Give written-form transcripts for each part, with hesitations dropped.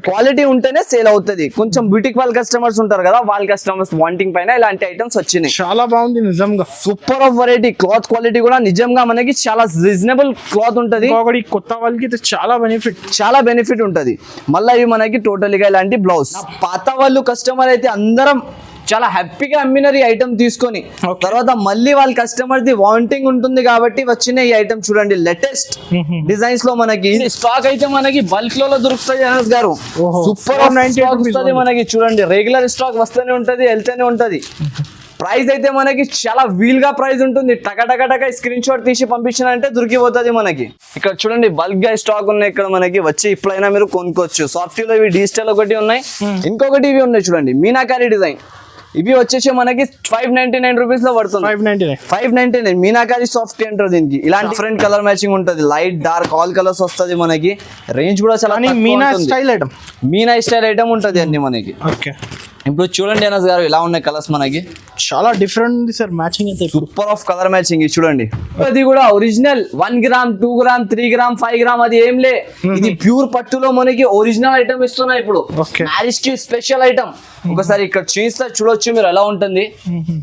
Quality ఉంటేనే sale అవుతుంది. కొంచెం బ్యూటిక్ వాళ్ళ కస్టమర్స్ ఉంటారు కదా, వాళ్ళ కస్టమర్స్ వాంటింగ్ పైన ఇలాంటి ఐటమ్స్ వచ్చినాయి. చాలా బాగుంది నిజంగా, super of variety. Cloth quality కూడా నిజంగా మనకి చాలా రీజనబుల్ క్లాత్ ఉంటది. కొత్త వాళ్ళకి చాలా బెనిఫిట్ ఉంటది. మళ్ళీ ఇవి మనకి టోటల్గా ఇలాంటి బ్లౌజ్. పాత వాళ్ళు కస్టమర్ అయితే అందరం చాలా హ్యాపీగా అమ్మినారు ఈ ఐటమ్ తీసుకొని. తర్వాత మళ్ళీ వాళ్ళ కస్టమర్ ది వాంటింగ్ ఉంటుంది కాబట్టి వచ్చిన ఈ ఐటమ్ చూడండి, లేటెస్ట్ డిజైన్స్ లో మనకి స్టాక్ అయితే మనకి బల్క్ లో దొరుకుతాయి అనస్ గారు. సూపర్ వస్తుంది మనకి చూడండి, రెగ్యులర్ స్టాక్ వస్తూనే ఉంటది, వెళ్తూనే ఉంటది. ప్రైస్ అయితే మనకి చాలా వీల్ గా ప్రైస్ ఉంటుంది. టక స్క్రీన్ షాట్ తీసి పంపించాలంటే దొరికిపోతుంది మనకి. ఇక్కడ చూడండి బల్క్ గా స్టాక్ ఉన్నాయి ఇక్కడ మనకి, వచ్చి ఇప్పుడైనా మీరు కొనుక్కోవచ్చు. సాఫ్ట్ లో ఇవి డిజిటల్ ఒకటి ఉన్నాయి, ఇంకొకటి ఇవి ఉన్నాయి చూడంండి మీనాకారి డిజైన్. ఇవి వచ్చేసి మనకి 599 రూపీస్ లో పడుతుంది. 599 మీనాకారి సాఫ్ట్ అంటారు దీనికి. ఇలాంటి డిఫరెంట్ కలర్ మ్యాచింగ్ ఉంటుంది, లైట్ డార్క్ ఆల్ కలర్స్ వస్తుంది మనకి. రేంజ్ కూడా చాలా మీనా స్టైల్ ఐటమ్ ఉంటుంది అన్ని మనకి. ఇప్పుడు చూడండి అనస్ గారు ఇలా ఉన్నాయి కలర్స్ మనకి, చాలా డిఫరెంట్ సార్. మ్యాచింగ్ అయితే సూపర్ ఆఫ్ కలర్ మ్యాచింగ్. చూడంండి అది కూడా original 1 gram 2 gram 3 gram 5 gram అది ఏం లే, ఇది ప్యూర్ పట్టులో మనకి ఒరిజినల్ ఐటమ్ ఇస్తున్నాయి ఇప్పుడు. మ్యారేజ్ కి స్పెషల్ ఐటమ్. ఒకసారి ఇక్కడ చేస్తే చూడొచ్చు మీరు ఎలా ఉంటుంది.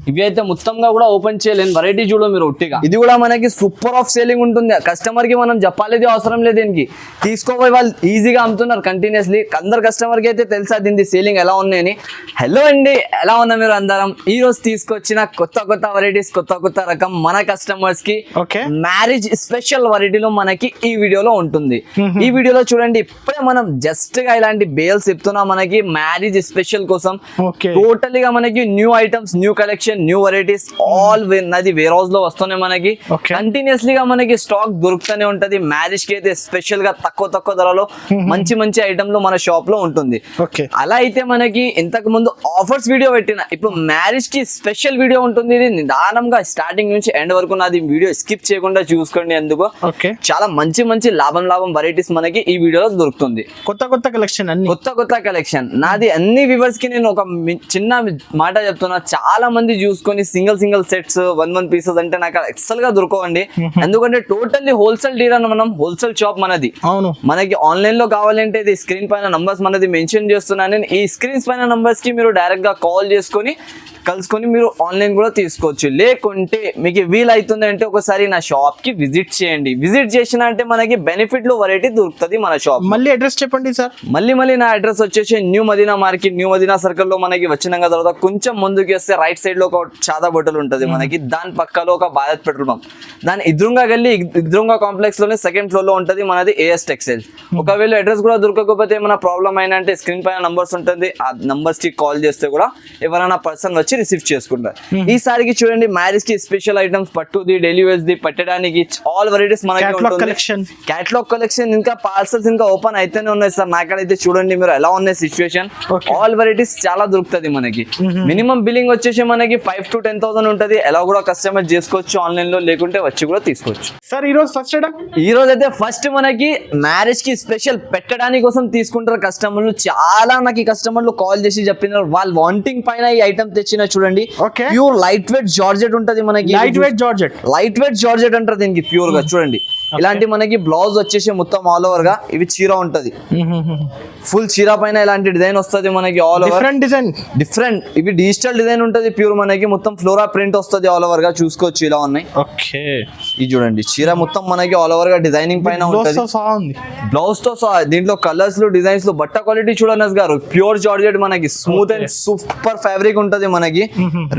ఇవి అయితే మొత్తంగా కూడా ఓపెన్ చేయలేని వెరైటీ చూడ మీరు ఒట్టిగా. ఇది కూడా మనకి సూపర్ ఆఫ్ సేలింగ్ ఉంటుంది. కస్టమర్ కి మనం చెప్పాలి అవసరం లేదు, దీనికి తీసుకోపోయి వాళ్ళు ఈజీగా అమ్ముతున్నారు కంటిన్యూస్లీ. అందరు కస్టమర్ కి అయితే తెలుసా దీనికి సేలింగ్ ఎలా ఉన్నాయని. హలో అండి, ఎలా ఉన్నా మీరు అందరం? ఈ రోజు తీసుకొచ్చిన కొత్త వెరైటీస్, కొత్త రకం మన కస్టమర్స్ కి మ్యారేజ్ స్పెషల్ వెరైటీలో మనకి ఈ వీడియోలో ఉంటుంది. ఈ వీడియోలో చూడండి, ఇప్పుడే మనం జస్ట్ గా ఇలాంటి బేల్స్ చెప్తున్నాం మనకి మ్యారేజ్ స్పెషల్ కోసం. టోటల్ గా మనకి new items, new collection, new varieties all నది వేర్ హౌస్ లో వస్తున్నాయి మనకి. కంటిన్యూస్లీ గా మనకి స్టాక్ దొరుకుతూనే ఉంటది. మ్యారేజ్ కి అయితే స్పెషల్ గా తక్కువ ధరలో మంచి ఐటమ్లు మన షాప్ లో ఉంటుంది. అలా అయితే మనకి ఇంతకు ముందు ఆఫర్స్ వీడియో పెట్టిన, ఇప్పుడు మ్యారేజ్ కి స్పెషల్ వీడియో ఉంటుంది. ఇది నిదానంగా స్టార్టింగ్ నుంచి ఎండ్ వరకు నాది వీడియో స్కిప్ చేయకుండా చూసుకోండి. ఎందుకు చాలా మంచి లాభం వెరైటీస్ మనకి ఈ వీడియోలో దొరుకుతుంది. కొత్త కలెక్షన్ నాది. అన్ని వ్యూవర్స్ కి నేను ఒక చిన్న మాట చెప్తున్నా, చాలా మంది చూసుకొని సింగిల్ సెట్స్ 1 పీసెస్ అంటే నాకు ఎక్సెల్ గా దొరకవండి. ఎందుకంటే టోటల్లీ హోల్సేల్ డీలర్, మనం హోల్సేల్ షాప్ మనది. మనకి ఆన్లైన్ లో కావాలంటే ఇది స్క్రీన్ పైన నంబర్స్ మనది మెన్షన్ చేస్తున్నాను నేను. ఈ స్క్రీన్స్ పైన నంబర్స్ కి మీరు డైరెక్ట్ గా కాల్ చేసుకొని కలుసుకొని మీరు ఆన్లైన్ కూడా తీసుకోవచ్చు. లేకుంటే మీకు వీలైతుంది అంటే ఒకసారి నా షాప్ కి విజిట్ చేయండి. విజిట్ చేసిన అంటే మనకి బెనిఫిట్ లో వెరైటీ దొరుకుతుంది మన షాప్. మళ్ళీ అడ్రస్ చెప్పండి సార్. మళ్ళీ నా అడ్రస్ వచ్చేసి new Madina market, new Madina circle లో మనకి వచ్చిన తర్వాత కొంచెం ముందుకు వస్తే రైట్ సైడ్ లో ఒక చాదా బోటల్ ఉంటుంది మనకి. దాని పక్కలో ఒక భారత్ పెట్రోల్ పంప్, దాని ఇద్రుంగా వెళ్ళి ఇద్రుంగా కాంప్లెక్స్ లోనే సెకండ్ ఫ్లోర్ లో ఉంటుంది మనది ఏఎస్ టెక్స్టైల్స్. ఒకవేళ అడ్రస్ కూడా దొరకకపోతే ఏమైనా ప్రాబ్లం అయినా అంటే స్క్రీన్ పైన నంబర్స్ ఉంటుంది, ఆ నంబర్స్ కి కాల్ చేస్తే కూడా ఎవరైనా పర్సన్ వచ్చి రిసీవ్ చేసుకుంటారు. ఈసారికి చూడండి మ్యారేజ్ కి స్పెషల్ ఐటమ్స్, పట్టుది, డైలీ వేర్స్ ది, పెట్టడానికి ఆల్ వెరైటీస్ మనకి క్యాటలాగ్ కలెక్షన్. ఇంకా పార్సల్స్ ఇంకా ఓపెన్ అయితేనే ఉన్నాయి సార్. నాకైతే చూడండి మీరు ఎలా ఉన్నాయి సిచ్యువేషన్. ఆల్ వెరైటీస్ చాలా దొరుకుతుంది మనకి. మినిమం బిల్లింగ్ వచ్చేసి మనకి 5,000 to 10,000 ఉంటది. ఎలా కూడా కస్టమైజ్ చేసుకోవచ్చు ఆన్లైన్ లో, లేకుంటే వచ్చి కూడా తీసుకోవచ్చు. సార్ ఈ రోజు అయితే ఫస్ట్ మనకి మ్యారేజ్ కి స్పెషల్ పెట్టడానికి కోసం తీసుకుంటారు కస్టమర్లు. చాలా నాకు ఈ కస్టమర్లు కాల్ చేసి చెప్పినారు వాళ్ళు వాంటింగ్ పైన ఈ ఐటమ్ తెచ్చిన చూడండి. ప్యూర్ లైట్ వెయిట్ జార్జెట్ ఉంటది మనకి. లైట్ వెయిట్ జార్జెట్ అంటారు దీనికి ప్యూర్ గా. చూడండి ఇలాంటి మనకి బ్లౌజ్ వచ్చేసి మొత్తం ఆల్ ఓవర్ గా ఇవి చీర ఉంటది. ఫుల్ చీర పైన ఇలాంటి డిజైన్ వస్తుంది మనకి ఆల్ ఓవర్. డిఫరెంట్ ఇవి డిజిటల్ డిజైన్ ఉంటది ప్యూర్ మనకి. మొత్తం ఫ్లోరా ప్రింట్ వస్తుంది ఆల్ ఓవర్ గా. చూసుకోవచ్చు ఇలా ఉన్నాయి. ఇది చూడండి చీర మొత్తం మనకి ఆల్ ఓవర్ గా డిజైనింగ్ పైన ఉంటది. బ్లౌజ్ తో దీంట్లో కలర్స్ లో డిజైన్స్ లో. బట్ట క్వాలిటీ చూడండి గారు, ప్యూర్ జార్జెట్ మనకి. స్మూత్ అండ్ సూపర్ ఫ్యాబ్రిక్ ఉంటది మనకి.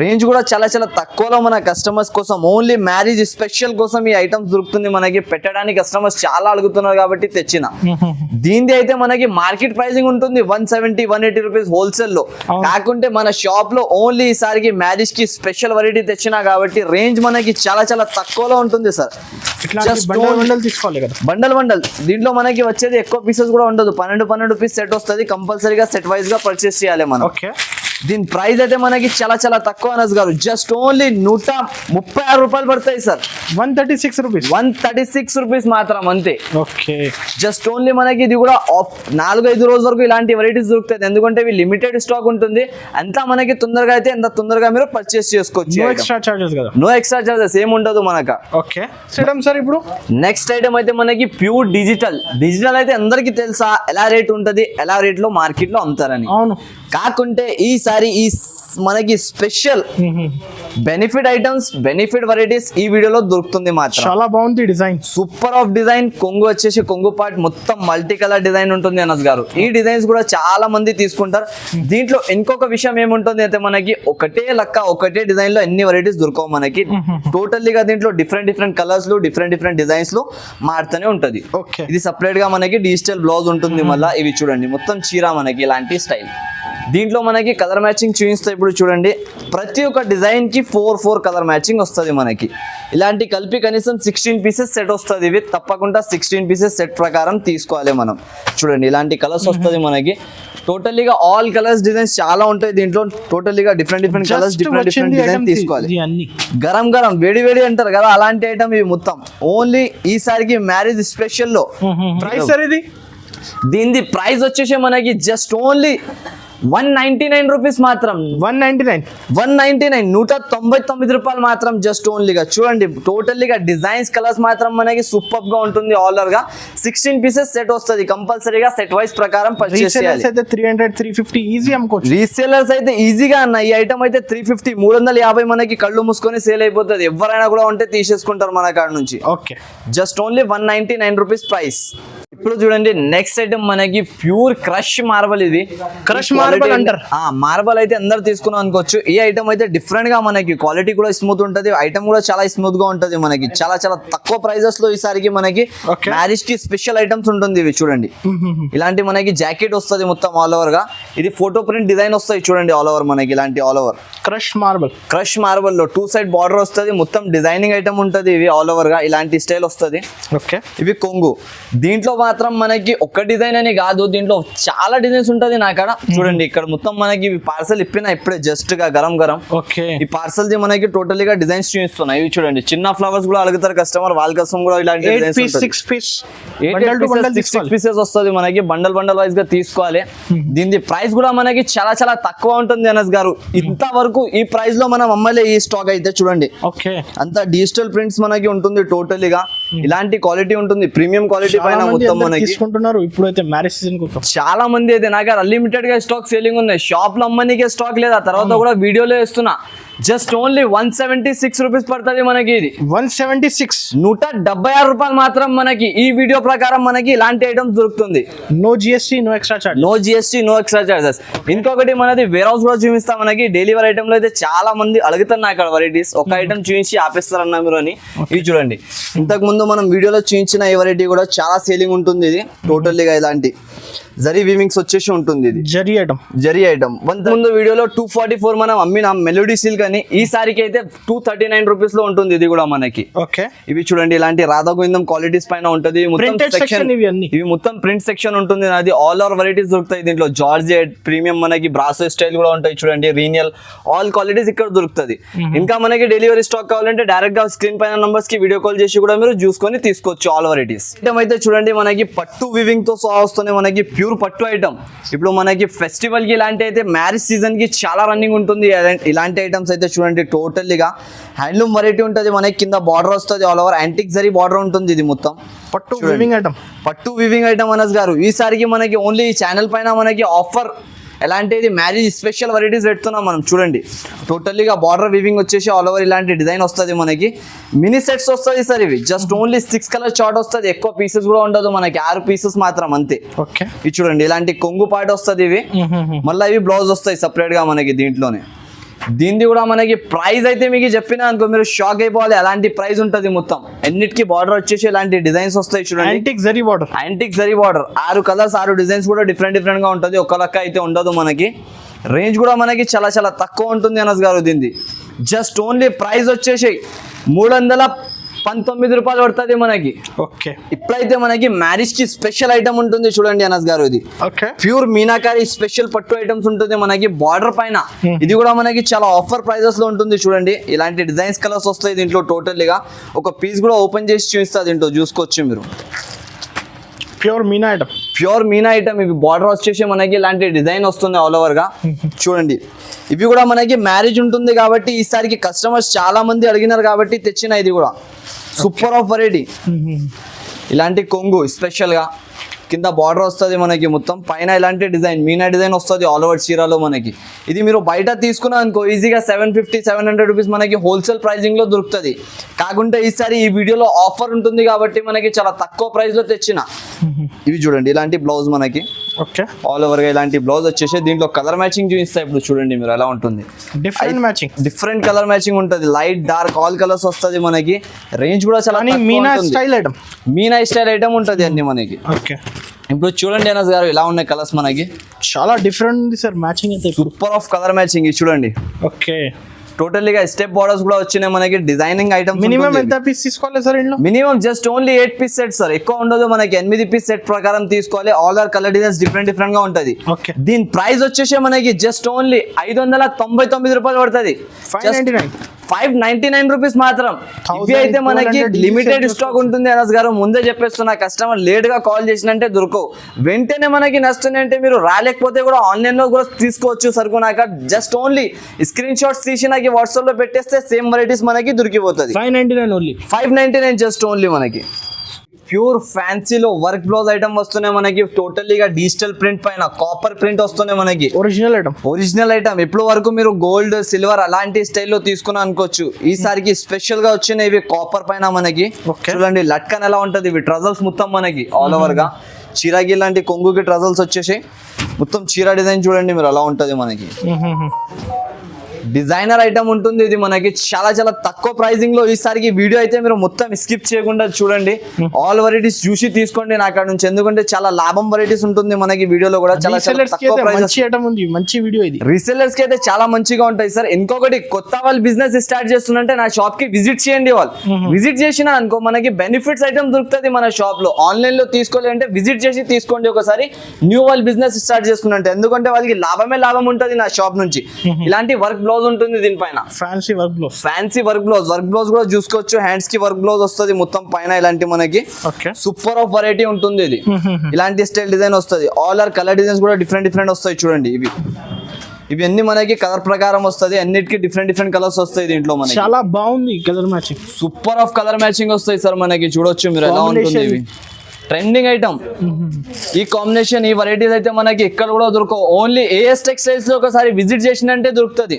రేంజ్ కూడా చాలా తక్కువలో మన కస్టమర్స్ కోసం, ఓన్లీ మ్యారేజ్ స్పెషల్ కోసం ఈ ఐటమ్స్ దొరుకుతుంది మనకి. పెట్టడానికి కస్టమర్స్ చాలా అడుగుతున్నారు కాబట్టి తెచ్చిన. దీనిది అయితే మనకి మార్కెట్ ప్రైసింగ్ ఉంటుంది 170-180 రూపీస్ హోల్సేల్ లో. కాకుంటే మన షాప్ లో ఓన్లీ ఈసారికి మ్యారేజ్ కి స్పెషల్ వెరైటీ తెచ్చినా కాబట్టి రేంజ్ మనకి చాలా తక్కువలో ఉంటుంది సార్. బండల్ దీంట్లో మనకి వచ్చేది ఎక్కువ పీసెస్ కూడా ఉండదు. 12 పీస్ సెట్ వస్తుంది. కంపల్సరీగా సెట్ వైజ్ గా పర్చేస్ చేయాలి మనం. దీని ప్రైస్ అయితే మనకి చాలా చాలా తక్కువ అనస్ గారు, జస్ట్ ఓన్లీ 136 రూపాయలు పడతాయి సార్. 136 రూపీస్. 136 రూపీస్ మాత్రం అంతే. ఓకే, జస్ట్ ఓన్లీ మనకి ఇది కూడా 4-5 రోజుల వరకు ఇలాంటి వెరైటీస్ దొరుకుతాయి, ఎందుకంటే ఇవి లిమిటెడ్ స్టాక్ ఉంటుంది. అంతా మనకి తొందరగా అయితే ఎంత తొందరగా మీరు పర్చేస్ చేసుకోవచ్చు. నో ఎక్స్ట్రా చార్జెస్ కదా? నో ఎక్స్ట్రా చార్జెస్ ఏం ఉండదు మనక. ఓకే మేడం సార్, ఇప్పుడు నెక్స్ట్ ఐటమ్ అయితే మనకి ప్యూర్ డిజిటల్ అయితే అందరికి తెలుసా ఎలా రేట్ ఉంటది, ఎలా రేట్ లో మార్కెట్ లో అమ్ముతారని. అవును. కాకుంటే ఈసారి మనకి special benefit items, benefit varieties ఈ వీడియోలో దొరుకుతుంది మాత్రం. చాలా బాగుంది డిజైన్, సూపర్ ఆఫ్ డిజైన్. కొంగు వచ్చేసి కొంగు పార్ట్ మొత్తం మల్టీ కలర్ డిజైన్ ఉంటుంది అనస్ గారు. ఈ డిజైన్స్ కూడా చాలా మంది తీసుకుంటారు. దీంట్లో ఇంకొక విషయం ఏముంటుంది అయితే మనకి ఒకటే డిజైన్ లో ఎన్ని వెరైటీస్ దొరకవు మనకి. టోటల్లీగా దీంట్లో డిఫరెంట్ కలర్స్ లో డిఫరెంట్ డిజైన్స్ లో మారుతూనే ఉంటది. ఓకే, ఇది సపరేట్ గా మనకి డిజిటల్ బ్లౌజ్ ఉంటుంది. మళ్ళీ ఇవి చూడండి మొత్తం చీర మనకి ఇలాంటి స్టైల్. దీంట్లో మనకి కలర్ మ్యాచింగ్ చూపిస్తే ఇప్పుడు చూడండి, ప్రతి ఒక్క డిజైన్ కి 4 కలర్ మ్యాచింగ్ వస్తుంది మనకి. ఇలాంటి కలిపి కనీసం 16 పీసెస్ సెట్ వస్తుంది. ఇవి తప్పకుండా 16 పీసెస్ సెట్ ప్రకారం తీసుకోవాలి మనం. చూడండి ఇలాంటి కలర్స్ వస్తుంది మనకి. టోటల్లీగా ఆల్ కలర్స్ డిజైన్స్ చాలా ఉంటాయి దీంట్లో. టోటల్లీగా డిఫరెంట్ కలర్స్ డిఫరెంట్ డిజైన్ తీసుకోవాలి. గరం వేడి అంటారు కదా, అలాంటి ఐటమ్ ఇవి మొత్తం. ఓన్లీ ఈసారికి మ్యారేజ్ స్పెషల్ లో ప్రైస్ సార్ ఇది. దీని ప్రైస్ వచ్చేసి మనకి జస్ట్ ఓన్లీ 199 రూపీస్ మాత్రం. 199 199 రూపాయలు మాత్రం జస్ట్ ఓన్లీగా. చూడండి టోటల్లీగా డిజైన్స్ కలర్స్ మాత్రం మనకి సూపర్ గా ఉంటుంది. ఆర్డర్ గా 16 పీసెస్ సెట్ వస్తుంది. కంపల్సరీగా సెట్ వైస్ ప్రకారం పర్చేస్ చేయాలి. 300-350 ఈజీ అమ్ముకోవచ్చు. రీసేలర్స్ అయితే ఈజీగా అన్న ఈ ఐటమ్ అయితే 350 350 మనకి కళ్ళు మూసుకొని సేల్ అయిపోతుంది. ఎవరైనా కూడా ఉంటే తీసేసుకుంటారు మన కాడ నుంచి. Okay, just only 199 rupees price. ఇప్పుడు చూడండి నెక్స్ట్ ఐటమ్ మనకి ప్యూర్ క్రష్ మార్బల్. ఇది క్రష్ మార్బల్ అంటారు. మార్బల్ అయితే అందరు తీసుకున్నాం అనుకోవచ్చు. ఈ ఐటమ్ అయితే డిఫరెంట్ గా మనకి క్వాలిటీ కూడా స్మూత్ ఉంటది. ఐటమ్ కూడా చాలా స్మూత్ గా ఉంటది మనకి. చాలా తక్కువ ప్రైజెస్ లో ఈసారికి మనకి మ్యారేజ్ కి స్పెషల్ ఐటమ్స్ ఉంటుంది. ఇవి చూడండి ఇలాంటి మనకి జాకెట్ వస్తుంది మొత్తం ఆల్ ఓవర్ గా. ఇది ఫోటో ప్రింట్ డిజైన్ వస్తాయి చూడండి ఆల్ ఓవర్ మనకి. ఇలాంటి ఆల్ ఓవర్ క్రష్ మార్బల్ లో 2 సైడ్ బార్డర్ వస్తుంది. మొత్తం డిజైనింగ్ ఐటమ్ ఉంటది. ఇవి ఆల్ ఓవర్ గా ఇలాంటి స్టైల్ వస్తుంది. ఓకే, ఇవి కొంగు. దీంట్లో మాత్రం మనకి ఒక్క డిజైన్ అని కాదు, దీంట్లో చాలా డిజైన్స్ ఉంటది నా కాడ. చూడండి ఇక్కడ మొత్తం మనకి పార్సల్ ఇప్పుడే జస్ట్ గా గరం. ఓకే, ఈ పార్సల్ ది మనకి టోటల్ గా డిజైన్స్ చూపిస్తున్నాయి. ఇవి చూడండి చిన్న ఫ్లవర్స్ కూడా అడుగుతారు కస్టమర్, వాళ్ళ కోసం కూడా ఇలాంటి 6 పీసెస్ వస్తుంది మనకి. బండల్ వైజ్ గా తీసుకోవాలి. దీని ప్రైస్ కూడా మనకి చాలా తక్కువ ఉంటుంది అనస్ గారు. ఇంతవరకు ఈ ప్రైస్ లో మనం అమ్మలే ఈ స్టాక్ అయితే చూడండి. ఓకే, అంతా డిజిటల్ ప్రింట్స్ మనకి ఉంటుంది. టోటలీగా ఇలాంటి క్వాలిటీ ఉంటుంది. ప్రీమియం క్వాలిటీ పైన మొత్తం మనకి తీసుకుంటున్నారు. ఇప్పుడైతే మ్యారేజ్ సీజన్ కోసం చాలా మంది అయితే నాకు అన్లిమిటెడ్ గా స్టాక్ సేలింగ్ ఉన్నాయి. షాప్ లో అమ్మనికే స్టాక్ లేదా, తర్వాత కూడా వీడియోలో ఇస్తున్నా. జస్ట్ ఓన్లీ 176 రూపీస్ పడుతుంది మనకి. ఇది 176 176 రూపాయలు మాత్రం మనకి. ఈ వీడియో ప్రకారం మనకి ఇలాంటి ఐటమ్స్ దొరుకుతుంది. No GST no extra charges. ఇంకొకటి మనది వేర్ హౌస్ కూడా చూపిస్తా మనకి. డైలీ వేర్ ఐటమ్ లో అయితే చాలా మంది అడుగుతున్నా అక్కడ వెరైటీస్. ఒక ఐటమ్ చూపించి ఆపేస్తారన్నా మీరు అని. ఇది చూడండి ఇంతకు ముందు మనం వీడియోలో చూపించిన ఈ వెరైటీ కూడా చాలా సేలింగ్ ఉంటుంది. ఇది టోటల్లీగా ఇలాంటి జరీ వీవింగ్స్ వచ్చేసి ఉంటుంది. ఇది జరీ ఐటమ్ ముందు వీడియోలో 244 మనం అమ్మిన మెలోడీ సిల్క్ అని. ఈసారికి అయితే 239 రూపీస్ లో ఉంటుంది. ఇది కూడా మనకి. ఓకే, ఇవి చూడండి ఇలాంటి రాధా గోవిందం క్వాలిటీస్ పైన ఉంటుంది. ఇవి మొత్తం ప్రింట్ సెక్షన్ ఉంటుంది. అది ఆల్ ఓవర్ వెరైటీస్ దొరుకుతాయి దీంట్లో. జార్జెట్ ప్రీమియం మనకి బ్రాసో స్టైల్ కూడా ఉంటాయి చూడండి. రీనియల్ ఆల్ క్వాలిటీస్ ఇక్కడ దొరుకుతుంది. ఇంకా మనకి డెలివరీ స్టాక్ కావాలంటే డైరెక్ట్ గా స్క్రీన్ పైన నంబర్స్ కి వీడియో కాల్ చేసి కూడా మీరు చూసుకొని తీసుకోవచ్చు ఆల్ వెరైటీస్. ఐటమ్ అయితే చూడండి మనకి పట్టు వివింగ్ తో సహా వస్తుంది మనకి. ప్యూర్ పట్టు ఐటమ్. ఇప్పుడు మనకి ఫెస్టివల్ కి ఇలాంటి అయితే మ్యారేజ్ సీజన్ కి చాలా రన్నింగ్ ఉంటుంది. ఇలాంటి ఐటమ్స్ అయితే చూడండి టోటల్లీగా హ్యాండ్లూమ్ వెరైటీ ఉంటుంది మనకి. కింద బార్డర్ వస్తుంది all over antique zari border ఉంటుంది. ఇది మొత్తం పట్టు వివింగ్ ఐటమ్ అనస్ గారు. ఈసారికి మనకి ఓన్లీ ఈ ఛానల్ పైన మనకి ఆఫర్ ఎలాంటిది మ్యారేజ్ స్పెషల్ వెరైటీస్ పెడుతున్నాం మనం. చూడండి టోటల్లీగా బార్డర్ వీవింగ్ వచ్చేసి ఆల్ ఓవర్ ఇలాంటి డిజైన్ వస్తుంది మనకి. మినీ సెట్స్ వస్తుంది సార్. ఇవి జస్ట్ ఓన్లీ 6 కలర్ చార్ట్ వస్తుంది. ఎక్కువ పీసెస్ కూడా ఉండదు మనకి. 6 పీసెస్ మాత్రం అంతే. ఓకే, ఇది చూడండి ఇలాంటి కొంగు పాట వస్తుంది. ఇవి మళ్ళీ ఇవి బ్లౌజ్ వస్తాయి సపరేట్ గా మనకి దీంట్లోనే. దీనిది కూడా మనకి ప్రైస్ అయితే మీకు చెప్పినా అనుకో మీరు షాక్ అయిపోవాలి. అలాంటి ప్రైస్ ఉంటుంది మొత్తం. అన్నిటికీ బార్డర్ వచ్చేసి ఇలాంటి డిజైన్స్ వస్తాయి చూడండి. Antique zari border 6 colours 6 designs కూడా డిఫరెంట్ గా ఉంటుంది. ఒక లెక్క అయితే ఉండదు మనకి. రేంజ్ కూడా మనకి చాలా తక్కువ ఉంటుంది అనస్ గారు. దీనిది జస్ట్ ఓన్లీ ప్రైస్ వచ్చేసి 19 రూపాయలు పడుతుంది మనకి. ఓకే ఇప్పుడైతే మనకి మ్యారేజ్ కి స్పెషల్ ఐటమ్ ఉంటుంది చూడండి అనస్ గారు, ఇది ఓకే ప్యూర్ మీనాకారి స్పెషల్ పట్టు ఐటమ్స్ ఉంటుంది మనకి బార్డర్ పైన. ఇది కూడా మనకి చాలా ఆఫర్ ప్రైజెస్ లో ఉంటుంది చూడండి. ఇలాంటి డిజైన్స్ కలర్స్ వస్తాయి దీంట్లో. టోటల్గా ఒక పీస్ కూడా ఓపెన్ చేసి చూపిస్తా దీంట్లో, చూసుకోవచ్చు మీరు. Pure Meena item, pure Meena item. ఇవి బార్డర్ వచ్చేసి మనకి ఇలాంటి డిజైన్ వస్తుంది ఆల్ ఓవర్ గా. చూడండి ఇవి కూడా మనకి మ్యారేజ్ ఉంటుంది కాబట్టి ఈసారికి కస్టమర్స్ చాలా మంది అడిగినారు కాబట్టి తెచ్చిన. ఇది కూడా సూపర్ ఆఫ్ వెరైటీ. ఇలాంటి కొంగు స్పెషల్ గా కింద బార్డర్ వస్తుంది మనకి మొత్తం, పైన ఇలాంటి డిజైన్ మీనా డిజైన్ వస్తుంది ఆల్ ఓవర్ చీరలో మనకి. ఇది మీరు బయట తీసుకున్నా అనుకో ఈజీగా 750-700 రూపీస్ మనకి హోల్సేల్ ప్రైజింగ్ లో దొరుకుతుంది. కాకుంటే ఈసారి ఈ వీడియోలో ఆఫర్ ఉంటుంది కాబట్టి మనకి చాలా తక్కువ ప్రైస్ లో తెచ్చిన. ఇవి చూడండి ఇలాంటి బ్లౌజ్ మనకి ఓకే ఆల్ ఓవర్ గా ఇలాంటి బ్లౌజ్ వచ్చేసి దీంట్లో కలర్ మ్యాచింగ్ చూపిస్తాయి. ఇప్పుడు చూడండి మీరు ఎలా ఉంటుంది. Different matching, different colour matching ఉంటుంది. లైట్ డార్క్ ఆల్ కలర్స్ వస్తుంది మనకి. రేంజ్ కూడా చాలా Meena style item, Meena style item ఉంటుంది అన్ని మనకి. ఓకే ఇప్పుడు చూడండి అనస్ గారు ఎలా ఉన్నాయి కలర్స్ మనకి. చాలా డిఫరెంట్ ఉంది సార్ మ్యాచింగ్ అయితే. Super of colour matching. ఇది చూడండి ఓకే టోటల్గా స్టెప్ బార్డర్స్ కూడా వచ్చినాయి మనకి. Designing items. మినిమం ఎంత పీస్ తీసుకోవాలి సార్ ఇంట్లో? Minimum just only 8 piece set sir, ఎక్కువ ఉండదు మనకి. 8 పీస్ సెట్ ప్రకారం తీసుకోవాలి. All are colour designs different గా ఉంటది. ఓకే దీని ప్రైస్ వచ్చేసి మనకి జస్ట్ ఓన్లీ 599 రూపాయలు పడుతుంది. 599 రూపీస్ మాత్రం. ఇవి అయితే మనకి లిమిటెడ్ స్టాక్ ఉంటుంది అనస్ గారు, ముందే చెప్పేస్తున్నా. కస్టమర్ లేట్ గా కాల్ చేసినంటే దొరకవు. వెంటనే మనకి నచ్చుతుంది అంటే మీరు రాలేకపోతే కూడా ఆన్లైన్ లో కూడా తీసుకోవచ్చు సరుకు. నాకు జస్ట్ ఓన్లీ స్క్రీన్ షాట్స్ తీసి నాకు వాట్సాప్ లో పెట్టేస్తే సేమ్ వెరైటీస్ మనకి దొరికిపోతుంది. 599 ఓన్లీ, 599 జస్ట్ ఓన్లీ మనకి. ప్యూర్ ఫ్యాన్సీలో వర్క్ బ్లౌజ్ ఐటమ్ వస్తున్నాయి మనకి. టోటల్లీగా డిజిటల్ ప్రింట్ పైన కాపర్ ప్రింట్ వస్తున్నాయి మనకి. Original item, original item. ఇప్పుడు వరకు మీరు గోల్డ్ సిల్వర్ అలాంటి స్టైల్లో తీసుకున్నా అనుకోవచ్చు. ఈసారికి స్పెషల్ గా వచ్చినాయి ఇవి కాపర్ పైన మనకి. చూడండి లట్కన్ ఎలా ఉంటది. ఇవి ట్రజల్స్ మొత్తం మనకి ఆల్ ఓవర్ గా. చీరకి ఇలాంటి కొంగుకి ట్రజల్స్ వచ్చేసి మొత్తం చీర డిజైన్ చూడండి మీరు ఎలా ఉంటది మనకి. డిజైనర్ ఐటమ్ ఉంటుంది ఇది మనకి. చాలా చాలా తక్కువ ప్రైజింగ్ లో ఈసారికి వీడియో అయితే మీరు మొత్తం స్కిప్ చేయకుండా చూడండి. ఆల్ వెరైటీస్ చూసి తీసుకోండి నా కాడ నుంచి, ఎందుకంటే చాలా లాభం వెరైటీస్ ఉంటుంది మనకి వీడియోలో కూడా. చాలా తక్కువ ప్రైస్, మంచి వీడియో ఇది. రీసెల్లర్స్ కి అయితే చాలా మంచిగా ఉంటాయి సార్. ఇంకొకటి కొత్త వాళ్ళు బిజినెస్ స్టార్ట్ చేస్తుంటే నా షాప్ కి విజిట్ చేయండి. వాళ్ళు విజిట్ చేసిన అనుకో మనకి బెనిఫిట్స్ ఐటమ్ దొరుకుతుంది మన షాప్ లో. ఆన్లైన్ లో తీసుకోవాలి అంటే విజిట్ చేసి తీసుకోండి ఒకసారి. న్యూ వాళ్ళు బిజినెస్ స్టార్ట్ చేస్తున్నట్టు, ఎందుకంటే వాళ్ళకి లాభమే లాభం ఉంటుంది నా షాప్ నుంచి. ఇలాంటి వర్క్ బ్లౌజ్ ఉంటుంది దీనిపైన. Fancy work blouse, fancy work blouse కూడా చూసుకోవచ్చు. హ్యాండ్స్ కి వర్క్ బ్లౌజ్ వస్తుంది మొత్తం పైన ఇలాంటి మనకి. సూపర్ ఆఫ్ వెరైటీ ఉంటుంది ఇది. ఇలాంటి స్టైల్ డిజైన్ వస్తుంది. ఆల్ ఆర్ కలర్ డిజైన్స్ కూడా డిఫరెంట్ వస్తాయి చూడండి. ఇవి అన్ని మనకి కలర్ ప్రకారం వస్తుంది. అన్నిటికీ డిఫరెంట్ కలర్స్ వస్తాయి దీంట్లో మనకి. చాలా బాగుంది colour matching. Super of colour matching వస్తాయి సార్ మనకి. చూడొచ్చు మీరు ఎలా ఉంటుంది. ఇవి ట్రెండింగ్ ఐటమ్. ఈ కాంబినేషన్ ఈ వెరైటీస్ అయితే మనకి ఎక్కడ కూడా దొరకవు. ఓన్లీ ఏఎస్ టెక్స్టైల్స్ లో ఒకసారి విజిట్ చేసినంటే దొరుకుతుంది.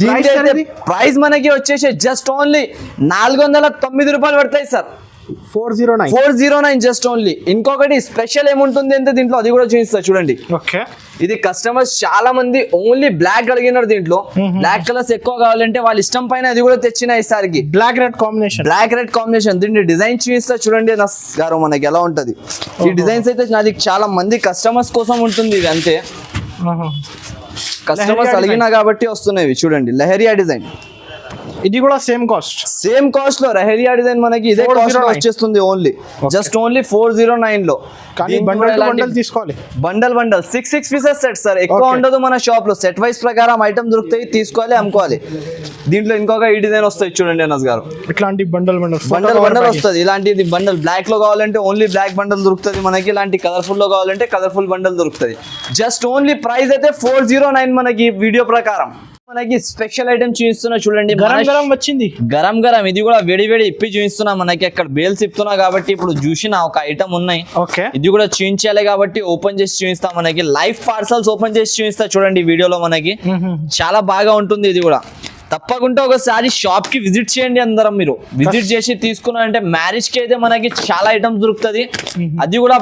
దీని ప్రైస్ మనకి వచ్చేసి జస్ట్ ఓన్లీ 409 రూపాయలు పడతాయి సార్. 409 just only. ఇంకొకటి స్పెషల్ ఏముంటుంది అంటే దీంట్లో అది కూడా చూపిస్తా చూడండి. ఇది కస్టమర్స్ చాలా మంది ఓన్లీ బ్లాక్ అడిగినారు. దీంట్లో బ్లాక్ కలర్స్ ఎక్కువ కావాలంటే వాళ్ళ ఇష్టం పైన అది కూడా తెచ్చిన ఈసారికి. Black red combination. దీన్ని డిజైన్ చూపిస్తా చూడండి నస్ గారు మనకి ఎలా ఉంటది. ఈ డిజైన్స్ అయితే నాది చాలా మంది కస్టమర్స్ కోసం ఉంటుంది ఇది అంతే. కస్టమర్స్ అడిగినా కాబట్టి వస్తున్నాయి. చూడండి లహరియా డిజైన్. ఇది కూడా సేమ్ కాస్ట్ లో రహరియా డిజైన్ మనకి ఇదే కాస్ట్ లో వచ్చేస్తుంది. ఓన్లీ జస్ట్ ఓన్లీ 409 లో. తీసుకోవాలి బండల్ 6 పీసెస్ సెట్ సార్. ఎక్కువ ఉండదు మన షాప్ లో. సెట్ వైస్ ప్రకారం ఐటమ్ దొరుకుతాయి, తీసుకోవాలి, అమ్ముకోవాలి. దీంట్లో ఇంకొక ఈ డిజైన్ వస్తాయి చూడండి అనస్ గారు. ఇట్లాంటి బండల్ వస్తుంది. ఇలాంటిది బండల్ బ్లాక్ లో కావాలంటే ఓన్లీ బ్లాక్ బండల్ దొరుకుతుంది మనకి. ఇలాంటి కలర్ఫుల్ లో కావాలంటే కలర్ఫుల్ బండల్ దొరుకుతుంది. జస్ట్ ఓన్లీ ప్రైస్ అయితే 409 మనకి వీడియో ప్రకారం. మనకి స్పెషల్ ఐటమ్ చూపిస్తున్నా చూడండి. గరం వచ్చింది గరం. ఇది కూడా వేడి ఇప్పి చూపిస్తున్నా మనకి. అక్కడ బేల్స్ ఇస్తున్నా కాబట్టి ఇప్పుడు చూసిన ఒక ఐటమ్ ఉన్నాయి. ఇది కూడా చూపించాలి కాబట్టి ఓపెన్ చేసి చూపిస్తా మనకి. లైవ్ పార్సల్స్ ఓపెన్ చేసి చూపిస్తా చూడండి వీడియోలో మనకి. చాలా బాగా ఉంటుంది ఇది కూడా. తప్పకుండా ఒకసారి షాప్ కి విజిట్ చేయండి అందరం. మీరు విజిట్ చేసి తీసుకున్నారంటే మ్యారేజ్ కి అయితే మనకి చాలా ఐటమ్స్ దొరుకుతుంది. అది కూడా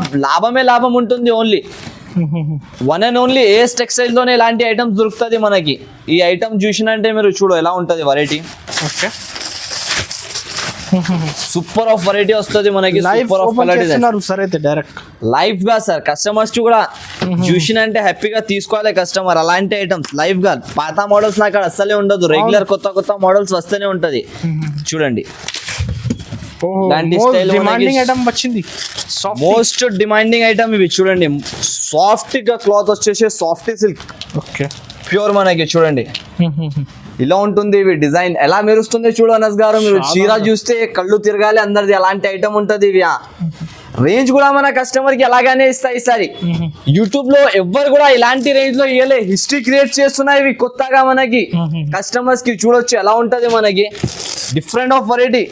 లాభం ఉంటుంది. Only one and only AS textile లోనే ఇలాంటి ఐటమ్స్ దొరుకుతుంది మనకి. ఈ ఐటమ్ చూసినంటే మీరు చూడు ఎలా ఉంటది వెరైటీ. సూపర్ ఆఫ్ వెరైటీ వస్తుంది మనకి. Super of colour design live గా సార్. కస్టమర్స్ కూడా చూసినంటే హ్యాపీగా తీసుకోవాలి కస్టమర్. అలాంటి ఐటమ్స్ లైవ్ గా. పాత మోడల్స్ నాకు అస్సలే ఉండదు. రెగ్యులర్ కొత్త మోడల్స్ వస్తూనే ఉంటది. చూడండి ఇలాంటి స్టైల్ డిమాండింగ్ ఐటమ్ వచ్చింది. మోస్ట్ డిమాండింగ్ ఐటమ్ ఇవి చూడండి. సాఫ్ట్ గా క్లాత్ వచ్చేసి సాఫ్ట్ సిల్క్ ఓకే ప్యూర్ మనకి చూడండి ఇలా ఉంటుంది. ఇవి డిజైన్ ఎలా మెరుస్తుంది చూడు అనస్ గారు, మీరు చీర చూస్తే కళ్ళు తిరగాలి అందరిది అలాంటి ఐటమ్ ఉంటది. ఇవి రేంజ్ కూడా మన కస్టమర్ కి అలాగానే ఇస్తాయి. ఈసారి యూట్యూబ్ లో ఎవ్వరు కూడా ఇలాంటి రేంజ్ లో ఇవ్వలే, హిస్టరీ క్రియేట్ చేస్తున్నాయి ఇవి కొత్తగా మనకి కస్టమర్స్ కి. చూడొచ్చు ఎలా ఉంటది మనకి డిఫరెంట్ ఆఫ్ వెరైటీ.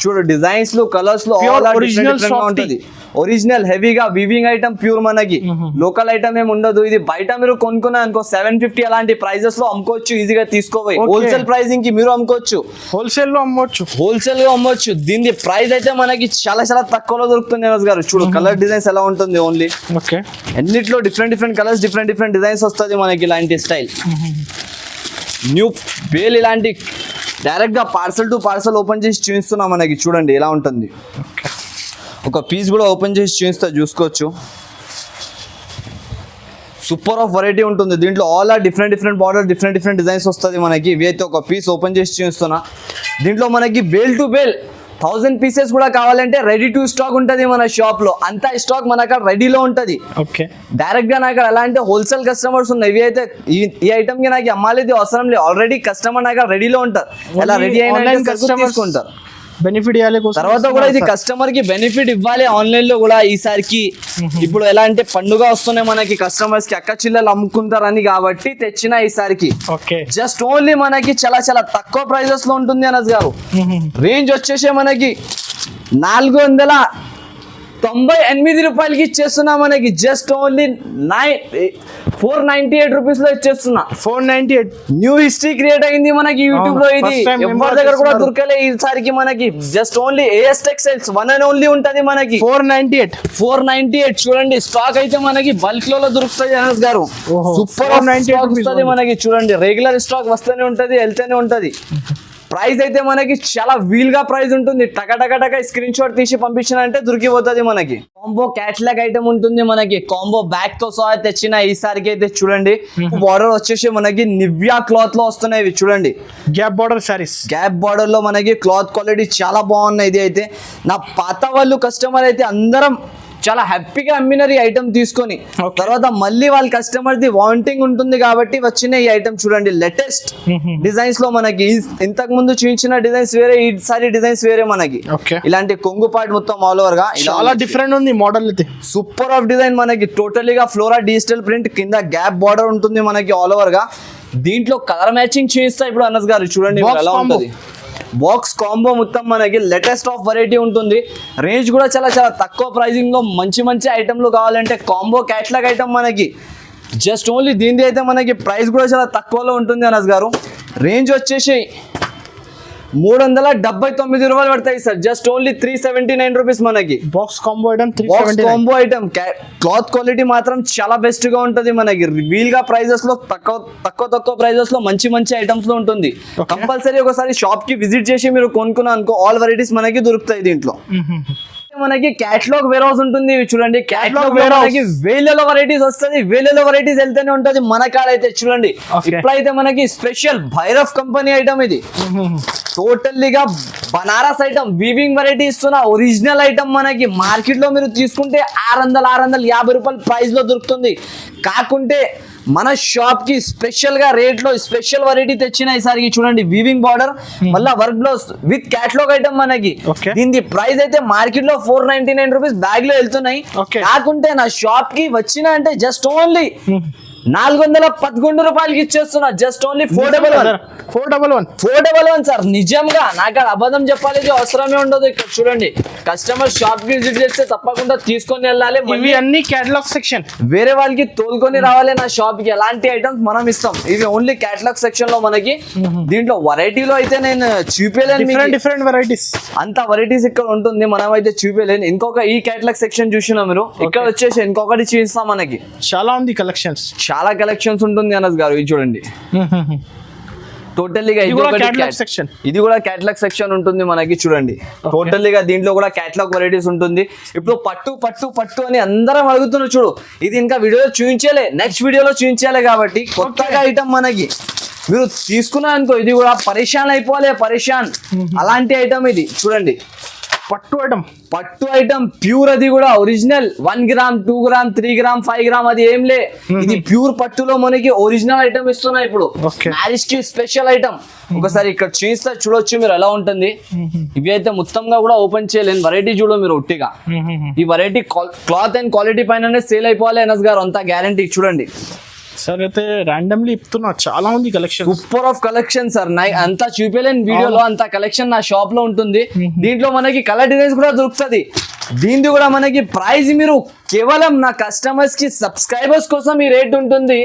చూడు డిజైన్స్ లో కలర్స్ లో ఉంటది. ఒరిజినల్ హెవీగా వీవింగ్ ఐటమ్ ప్యూర్ మనకి, లోకల్ ఐటమ్ ఏమి ఉండదు. ఇది బయట మీరు కొనుక్కున్నా అనుకో 750 అలాంటి ప్రైజెస్ లో అమ్ముకోవచ్చు ఈజీగా. తీసుకోవాలి హోల్సేల్ ప్రైసింగ్ కి మీరు అమ్ముకోవచ్చు, హోల్సేల్ లో అమ్మవచ్చు, హోల్సేల్ గా అమ్మవచ్చు. దీని ప్రైస్ అయితే మనకి చాలా చాలా తక్కువలో దొరుకుతుంది నవాజ్ గారు. చూడు కలర్ డిజైన్స్ ఎలా ఉంటుంది ఓన్లీ. ఓకే అన్నిట్లో డిఫరెంట్ కలర్స్ డిఫరెంట్ డిజైన్స్ వస్తుంది మనకి. ఇలాంటి స్టైల్ న్యూ బేల్ ఇలాంటి డైరెక్ట్ గా పార్సల్ టు పార్సల్ ఓపెన్ చేసి చూపిస్తున్నా మనకి. చూడండి ఎలా ఉంటుంది. ఒక పీస్ కూడా ఓపెన్ చేసి చూపిస్తా చూసుకోవచ్చు. సూపర్ ఆఫ్ వెరైటీ ఉంటుంది దీంట్లో. All are different border different designs వస్తుంది మనకి. ఇవి అయితే ఒక పీస్ ఓపెన్ చేసి చూపిస్తున్నా. దీంట్లో మనకి బేల్ టు బేల్ 1000 పీసెస్ కూడా కావాలంటే రెడీ టు స్టాక్ ఉంటుంది మన షాప్ లో. అంతా స్టాక్ మన అక్కడ రెడీలో ఉంటది. ఓకే డైరెక్ట్ గా నాకు ఎలా అంటే హోల్సేల్ కస్టమర్స్ ఉన్నాయి. ఇవి అయితే ఈ ఐటమ్ కి నాకు అమ్మాలి అవసరం లేదు, ఆల్రెడీ కస్టమర్ నాకు రెడీలో ఉంటారు. ఎలా రెడీ అయిన తీసుకుంటారు. బెనిఫిట్ ఇవ్వాలి తర్వాత కూడా ఇది కస్టమర్ కి బెనిఫిట్ ఇవ్వాలి ఆన్లైన్ లో కూడా. ఈసారికి ఇప్పుడు ఎలా అంటే పండుగ వస్తున్నాయి మనకి, కస్టమర్స్ కి అక్క చిల్లలు అమ్ముకుంటారని కాబట్టి తెచ్చిన ఈసారికి. ఓకే జస్ట్ ఓన్లీ మనకి చాలా తక్కువ ప్రైజెస్ లో ఉంటుంది అనస్ గారు. రేంజ్ వచ్చేసి మనకి 498 రూపాయలకి ఇచ్చేస్తున్నా మనకి. జస్ట్ ఓన్లీ 498 రూపీస్ లో ఇచ్చేస్తున్నా. 498 న్యూ హిస్టరీ క్రియేట్ అయింది మనకి యూట్యూబ్ లో. ఇది ఎవరి దగ్గర కూడా దొరకలే ఈసారికి మనకి. Just only AS textiles one and only ఉంటది మనకి. 498 చూడండి. స్టాక్ అయితే మనకి బల్క్ లో దొరుకుతుంది అనస్ గారు. సూపర్ 498 మనకి. చూడండి రెగ్యులర్ స్టాక్ వస్తూనే ఉంటది, వెళ్తూనే ఉంటది. ప్రైస్ అయితే మనకి చాలా వీల్ గా ప్రైస్ ఉంటుంది. టక స్క్రీన్ షాట్ తీసి పంపించినంటే దొరికిపోతుంది మనకి. కాంబో క్యాట్లాగ్ ఐటమ్ ఉంటుంది మనకి. కాంబో బ్యాగ్ తో సహా తెచ్చిన ఈసారికి అయితే చూడండి. బార్డర్ వచ్చేసి మనకి నివ్యా క్లాత్ లో వస్తున్నాయి ఇవి. చూడండి gap border saris, gap border లో మనకి క్లాత్ క్వాలిటీ చాలా బాగున్నాయి. ఇది అయితే నా పాత వాళ్ళు కస్టమర్ అయితే అందరం చాలా హ్యాపీగా అమ్మినారు ఈ ఐటమ్ తీసుకొని. తర్వాత మళ్ళీ వాళ్ళ కస్టమర్ ది వాంటింగ్ ఉంటుంది కాబట్టి వచ్చిన ఈ ఐటమ్ చూడండి. లేటెస్ట్ డిజైన్స్ లో మనకి ఇంతకు ముందు చూపించిన డిజైన్స్ వేరే, ఈసారి డిజైన్స్ వేరే మనకి. ఇలాంటి కొంగు పార్ట్ మొత్తం ఆల్ ఓవర్ గా చాలా డిఫరెంట్ ఉంది మోడల్ అయితే. సూపర్ ఆఫ్ డిజైన్ మనకి. టోటలీగా ఫ్లోరా డిజిటల్ ప్రింట్, కింద గ్యాప్ బార్డర్ ఉంటుంది మనకి ఆల్ ఓవర్ గా. దీంట్లో కలర్ మ్యాచింగ్ చేయిస్తా ఇప్పుడు అనస్ గారు. చూడండి ఎలా ఉంటుంది. బాక్స్ కాంబో మొత్తం మనకి లేటెస్ట్ ఆఫ్ వెరైటీ ఉంటుంది. రేంజ్ కూడా చాలా తక్కువ ప్రైసింగ్ లో మంచి ఐటమ్లు కావాలంటే కాంబో క్యాట్లాగ్ ఐటమ్ మనకి. జస్ట్ ఓన్లీ దీనిది అయితే మనకి ప్రైస్ కూడా చాలా తక్కువలో ఉంటుంది అనస్ గారు. రేంజ్ వచ్చేసి 379 రూపాయలు పడతాయి సార్. జస్ట్ ఓన్లీ 379 రూపీస్ మనకి. Box combo item combo item. Cloth quality మాత్రం చాలా బెస్ట్ గా ఉంటుంది మనకి. వీల్ గా ప్రైజెస్ లో తక్కువ ప్రైజెస్ లో మంచి ఐటమ్స్ లో ఉంటుంది. కంపల్సరీ ఒకసారి షాప్ కి విజిట్ చేసి మీరు కొనుక్కున్నా అనుకో ఆల్ వెరైటీస్ మనకి దొరుకుతాయి దీంట్లో. మనకి క్యాటలాగ్ వేర్ హౌస్ ఉంటుంది. చూడండి క్యాటలాగ్ వేర్ హౌస్ వేలలో వెరైటీస్ వస్తుంది, వేలలో వెరైటీస్ వెళ్తూనే ఉంటది. మన కాడ అయితే చూడండి ఇప్పుడైతే మనకి స్పెషల్ భైరవ్ కంపెనీ ఐటమ్ ఇది. టోటల్లీగా బనారస్ ఐటమ్ వీవింగ్ వెరైటీ ఇస్తున్న ఒరిజినల్ ఐటమ్ మనకి. మార్కెట్ లో మీరు తీసుకుంటే 650 రూపాయల ప్రైస్ లో దొరుకుతుంది. కాకుంటే మన షాప్ కి స్పెషల్ గా రేట్ లో స్పెషల్ వెరైటీ తెచ్చిన ఈసారికి. చూడండి వీవింగ్ బార్డర్ మళ్ళీ work blouse with catalogue item మనకి. దీని ప్రైస్ అయితే మార్కెట్ లో 499 రూపీస్ బ్యాగ్ లో వెళ్తున్నాయి. కాకుంటే నా షాప్ కి వచ్చిన అంటే జస్ట్ ఓన్లీ 411 రూపాయలకి ఇచ్చేస్తున్నా. Just only 411 sir. నిజంగా నాకు అబద్ధం చెప్పాలి అవసరమే ఉండదు. ఇక్కడ చూడండి కస్టమర్ షాప్ కి విజిట్ చేస్తే తప్పకుండా తీసుకొని వెళ్ళాలి. ఇవి అన్ని క్యాటలాగ్ సెక్షన్, వేరే వాళ్ళకి తోలుకొని రావాలి నా షాప్ కి. ఎలాంటి ఐటమ్స్ మనం ఇస్తాం. ఇవి ఓన్లీ క్యాటలాగ్ సెక్షన్ లో మనకి. దీంట్లో వెరైటీలో అయితే నేను చూపించలేను, డిఫరెంట్ వెరైటీస్ అంత వెరైటీస్ ఇక్కడ ఉంటుంది. మనం అయితే చూపించలేను. ఇంకొక ఈ క్యాటలాగ్ సెక్షన్ చూసినా మీరు, ఇక్కడ వచ్చేసి ఇంకొకటి చూపిస్తాం మనకి. చాలా ఉంది కలెక్షన్స్, చాలా కలెక్షన్స్ ఉంటుంది అనస్ గారు. ఇది చూడండి టోటల్లీగా ఇది కూడా క్యాటలాగ్ సెక్షన్ ఉంటుంది మనకి. చూడండి టోటల్లీగా దీంట్లో కూడా క్యాటలాగ్ వెరైటీస్ ఉంటుంది. ఇప్పుడు పట్టు అని అందరం అడుగుతున్నారు. చూడు ఇది ఇంకా వీడియోలో చూపించాలి, నెక్స్ట్ వీడియోలో చూపించాలి కాబట్టి కొత్తగా ఐటమ్ మనకి. మీరు తీసుకున్నా అనుకో ఇది కూడా పరేషాన్ అయిపోవాలి, పరేషాన్ అలాంటి ఐటమ్ ఇది. చూడండి పట్టు ఐటమ్. పట్టు ఐటమ్ ప్యూర్, అది కూడా original 1 gram 2 gram 3 gram 5 gram అది ఏం లే, ఇది ప్యూర్ పట్టులో మనకి ఒరిజినల్ ఐటమ్ ఇస్తున్నా ఇప్పుడు. Okay. మ్యారేజ్ కి స్పెషల్ ఐటమ్. ఒకసారి ఇక్కడ చూస్తే చూడొచ్చు మీరు ఎలా ఉంటుంది. ఇవి అయితే మొత్తంగా కూడా ఓపెన్ చేయలేని వెరైటీ చూడ మీరు ఒట్టిగా. ఈ వెరైటీ క్లాత్ అండ్ క్వాలిటీ పైననే సేల్ అయిపోవాలి ఎనస్ గారు, అంతా గ్యారంటీ. చూడండి సార్ అయితే ర్యాండమ్లీ ఇస్తున్నా, చాలా ఉంది collection. Super of collection sir. అంతా చూపించలేని వీడియోలో అంత కలెక్షన్ నా షాప్ లో ఉంటుంది. దీంట్లో మనకి కలర్ డిజైన్స్ కూడా దొరుకుతుంది. దీనిది కూడా మనకి ప్రైస్ మీరు కేవలం నా కస్టమర్స్ కి సబ్స్క్రైబర్స్ కోసం ఈ రేట్ ఉంటుంది.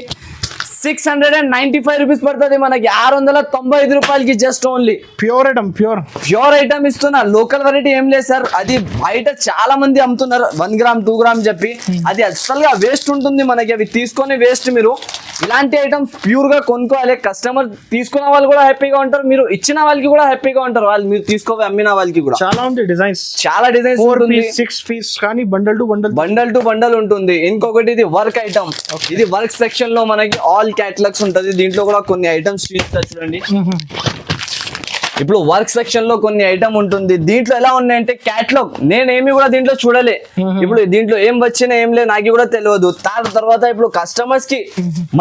695 రూపీస్ పడుతుంది మనకి, 695 రూపాయలకి just only. Pure item, pure item ఇస్తున్నా. లోకల్ వెరైటీ ఏం లేదు సార్, అది బయట చాలా మంది అమ్ముతున్నారు 1 గ్రామ్ 2 గ్రామ్ చెప్పి. అది అసలు గా వేస్ట్ ఉంటుంది మనకి, అవి తీసుకొని వేస్ట్. మీరు ఇలాంటి ఐటమ్స్ ప్యూర్ గా కొనుక్కోవాలి. కస్టమర్ తీసుకున్న వాళ్ళు కూడా హ్యాపీగా ఉంటారు, మీరు ఇచ్చిన వాళ్ళకి కూడా హ్యాపీగా ఉంటారు, వాళ్ళు మీరు తీసుకోవాలి అమ్మిన వాళ్ళకి కూడా. చాలా ఉంది డిజైన్స్, చాలా డిజైన్స్ 4 పీస్ 6 పీస్ కానీ బండల్ టు బండల్ ఉంటుంది. ఇంకొకటి ఇది వర్క్ ఐటమ్. ఇది వర్క్ సెక్షన్ లో మనకి ఆల్ క్యాటలాగ్స్ ఉంటది. దీంట్లో కూడా కొన్ని ఐటమ్స్ చూడండి. ఇప్పుడు వర్క్ సెక్షన్ లో కొన్ని ఐటమ్ ఉంటుంది. దీంట్లో ఎలా ఉన్నాయంటే క్యాటలాగ్, నేనేమి కూడా దీంట్లో చూడలే. ఇప్పుడు దీంట్లో ఏం వచ్చినా ఏం లేదు నాకు కూడా తెలియదు. తర్వాత ఇప్పుడు కస్టమర్స్ కి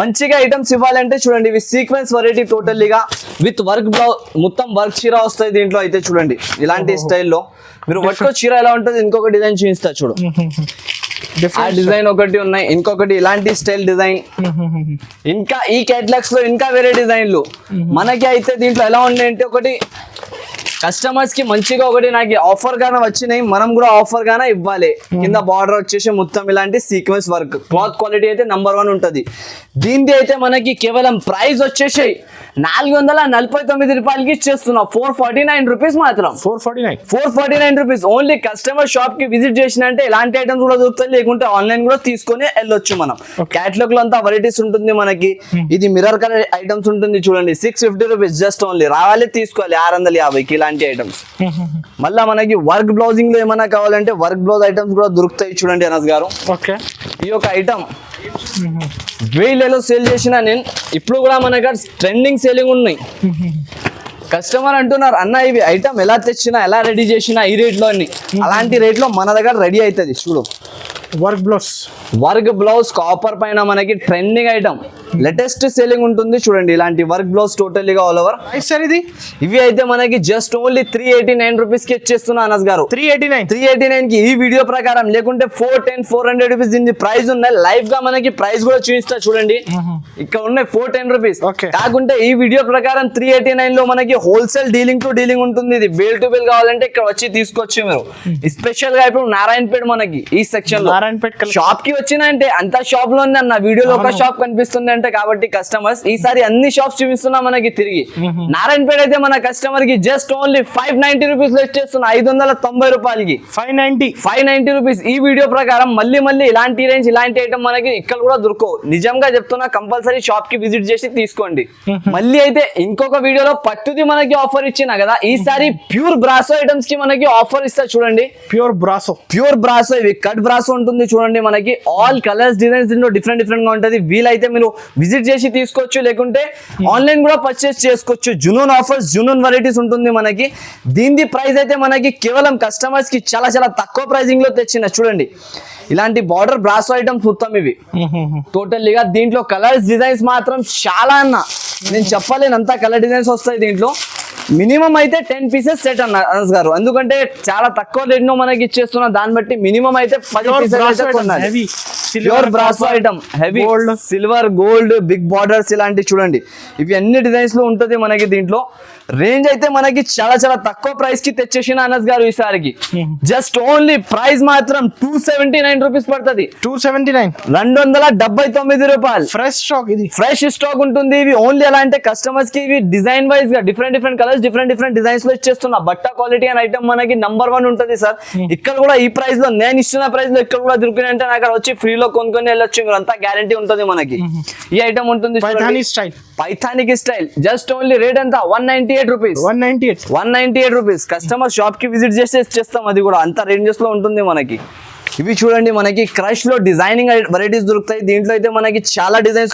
మంచిగా ఐటమ్స్ ఇవ్వాలంటే చూడండి, ఇవి సీక్వెన్స్ వెరైటీ టోటల్లీగా విత్ వర్క్ బ్లౌజ్, మొత్తం వర్క్ చీర వస్తాయి దీంట్లో. అయితే చూడండి ఇలాంటి స్టైల్లో మీరు పట్టుకో చీర ఎలా ఉంటుంది. ఇంకొక డిజైన్ చూపిస్తా చూడు, ఆ డిజైన్ ఒకటి ఉన్నాయి. ఇంకొకటి ఇలాంటి స్టైల్ డిజైన్. ఇంకా ఈ క్యాటలాగ్స్ లో ఇంకా వేరే డిజైన్లు మనకి అయితే దీంట్లో ఎలా ఉన్నాయంటే, ఒకటి కస్టమర్స్ కి మంచిగా ఒకటి నాకు ఆఫర్ గానే వచ్చినాయి, మనం కూడా ఆఫర్ గానే ఇవ్వాలి. కింద బార్డర్ వచ్చేసి మొత్తం ఇలాంటి సీక్వెన్స్ వర్క్, క్లాత్ క్వాలిటీ అయితే నంబర్ 1 ఉంటది. దీనిది అయితే మనకి కేవలం ప్రైస్ వచ్చేసి 449 రూపాయలకి ఇచ్చేస్తున్నా. 449 రూపీస్ మాత్రం. 449 రూపీస్ ఓన్లీ. కస్టమర్ షాప్ కి విజిట్ చేసిన అంటే ఇలాంటి ఐటమ్స్ కూడా దొరుకుతాయి, లేకుంటే ఆన్లైన్ కూడా తీసుకొని వెళ్ళొచ్చు మనం. క్యాటలాగ్ లో అంతా వెరైటీస్ ఉంటుంది మనకి. ఇది మిర్రర్ కలర్ ఐటమ్స్ ఉంటుంది చూడండి, 650 రూపీస్ జస్ట్ ఓన్లీ. రావాలి తీసుకోవాలి 650కి ఇలాంటి ఐటమ్స్. మళ్ళా మనకి వర్క్ బ్లౌజింగ్ లో ఏమైనా కావాలంటే వర్క్ బ్లౌజ్ ఐటమ్స్ కూడా దొరుకుతాయి చూడండి అనస్ గారు. ఈ యొక్క ఐటమ్ 1000లో సేల్ చేసిన నేను, ఇప్పుడు కూడా మన దగ్గర ట్రెండింగ్ సేలింగ్ ఉన్నాయి. కస్టమర్ అంటున్నారు అన్న ఇవి ఐటమ్ ఎలా తెచ్చినా ఎలా రెడీ చేసినా ఈ రేట్ లో, అలాంటి రేట్ లో మన దగ్గర రెడీ అవుతుంది. చూడు వర్క్ బ్లౌజ్ కాపర్ పైన మనకి ట్రెండింగ్ ఐటమ్, లేటెస్ట్ సేలింగ్ ఉంటుంది చూడండి. ఇలాంటి వర్క్ బ్లౌజ్ టోటల్లీగా ఆల్ ఓవర్. ఇది ఇవి అయితే మనకి జస్ట్ ఓన్లీ 389 రూపీస్ కి ఇచ్చేస్తున్నా అనస్ గారు. 389 కి ఈ వీడియో ప్రకారం, లేకుంటే 410 400 రూపీస్ దీని ప్రైస్ ఉన్నాయి. లైవ్ గా మనకి ప్రైస్ కూడా చూపిస్తా చూడండి, ఇక్కడ ఉన్నాయి 410 రూపీస్. కాకుంటే ఈ వీడియో ప్రకారం 389 లో మనకి హోల్సేల్ డీలింగ్ టు డీలింగ్ ఉంటుంది. ఇది బేల్ టు బేల్ కావాలంటే ఇక్కడ వచ్చి తీసుకోవచ్చు మీరు. స్పెషల్ గా ఇప్పుడు నారాయణపేట మనకి ఈ సెక్షన్ లో షాప్ కి వచ్చిన అంటే అంత షాప్ లో ఉంది అన్న, వీడియోలో ఒక షాప్ కనిపిస్తుంది అంటే కాబట్టి కస్టమర్స్ ఈసారి అన్ని షాప్స్ చూపిస్తున్నా మనకి తిరిగి. నారాయణపేట అయితే మన కస్టమర్ కి జస్ట్ ఓన్లీ 590 రూపీస్ లో ఇచ్చేస్తున్నా, 590 రూపాయలకి 590 రూపీస్. ఈ వీడియో ప్రకారం మళ్ళీ ఇలాంటి రేంజ్ ఇలాంటి ఐటమ్ మనకి ఇక్కడ కూడా దొరకవు. నిజంగా చెప్తున్నా, కంపల్సరీ షాప్ కి విజిట్ చేసి తీసుకోండి. మళ్ళీ అయితే ఇంకొక వీడియోలో పట్టుది మనకి ఆఫర్ ఇచ్చినా కదా, ఈసారి ప్యూర్ బ్రాసో ఐటమ్స్ కి మనకి ఆఫర్ ఇస్తా చూడండి. ప్యూర్ బ్రాసో ఇవి కట్ బ్రాసో ఉంటుంది చూడండి మనకి. ఆల్ కలర్స్ డిజైన్స్ దీంట్లో డిఫరెంట్ గా ఉంటుంది. వీలైతే మీరు విజిట్ చేసి తీసుకోవచ్చు, లేకుంటే ఆన్లైన్ కూడా పర్చేస్ చేసుకోవచ్చు. జునూన్ ఆఫర్స్, జునూన్ వెరైటీస్ ఉంటుంది మనకి. దీని ప్రైస్ అయితే మనకి కేవలం కస్టమర్స్ కి చాలా తక్కువ ప్రైజింగ్ లో తెచ్చిన చూడండి. ఇలాంటి బార్డర్ బ్రాసో ఐటమ్స్ మొత్తం ఇవి టోటల్లీగా. దీంట్లో కలర్స్ డిజైన్స్ మాత్రం చాలా అన్న, నేను చెప్పలేను అంత కలర్ డిజైన్స్ వస్తాయి దీంట్లో. మినిమం అయితే 10 పీసెస్ సెట్ అన్న అనస్ గారు, ఎందుకంటే చాలా తక్కువ రేట్ లో మనకి ఇచ్చేస్తున్నా. దాన్ని బట్టి మినిమం అయితే 10 పీసెస్ కొనాలి. Pure Brasso item, heavy silver gold big borders ఇలాంటి చూడండి. ఇవి అన్ని డిజైన్స్ లో ఉంటుంది మనకి. దీంట్లో రేంజ్ అయితే మనకి చాలా తక్కువ ప్రైస్ కి తెచ్చేసిన అనస్ గారు ఈసారికి. జస్ట్ ఓన్లీ ప్రైస్ మాత్రం 279 రూపీస్ పడుతుంది. 279 రూపాయలు. ఫ్రెష్ స్టాక్ ఉంటుంది. ఇవి ఓన్లీ ఎలా అంటే కస్టమర్స్ కి ఇవి డిజైన్ వైజ్ గా డిఫరెంట్ కలర్స్ డిఫరెంట్ డిజైన్స్ లో ఇచ్చేస్తున్నా. బట్ట క్వాలిటీ అండ్ ఐటమ్ మనకి నంబర్ 1 ఉంటుంది సార్. ఇక్కడ కూడా ఈ ప్రైస్ లో, నేను ఇస్తున్న ప్రైస్ లో ఇక్కడ కూడా దొరికిన అంటే నాకు వచ్చి ఫ్రీలో కొనుక్కొని వెళ్ళొచ్చు మీరు, అంతా గ్యారంటీ ఉంటుంది మనకి. ఈ ఐటమ్ ఉంటుంది పైథానిక్ స్టైల్. జస్ట్ ఓన్లీ రేట్ ఎంత 198 రూపీస్. కస్టమర్ షాప్ కి విజిట్ చేస్తే చేస్తాం, అది కూడా అంత రేంజెస్ లో ఉంటుంది మనకి. ఇవి చూడండి మనకి క్రష్ లో డిజైనింగ్ వెరైటీస్ దొరుకుతాయి. దీంట్లో అయితే మనకి చాలా డిజైన్స్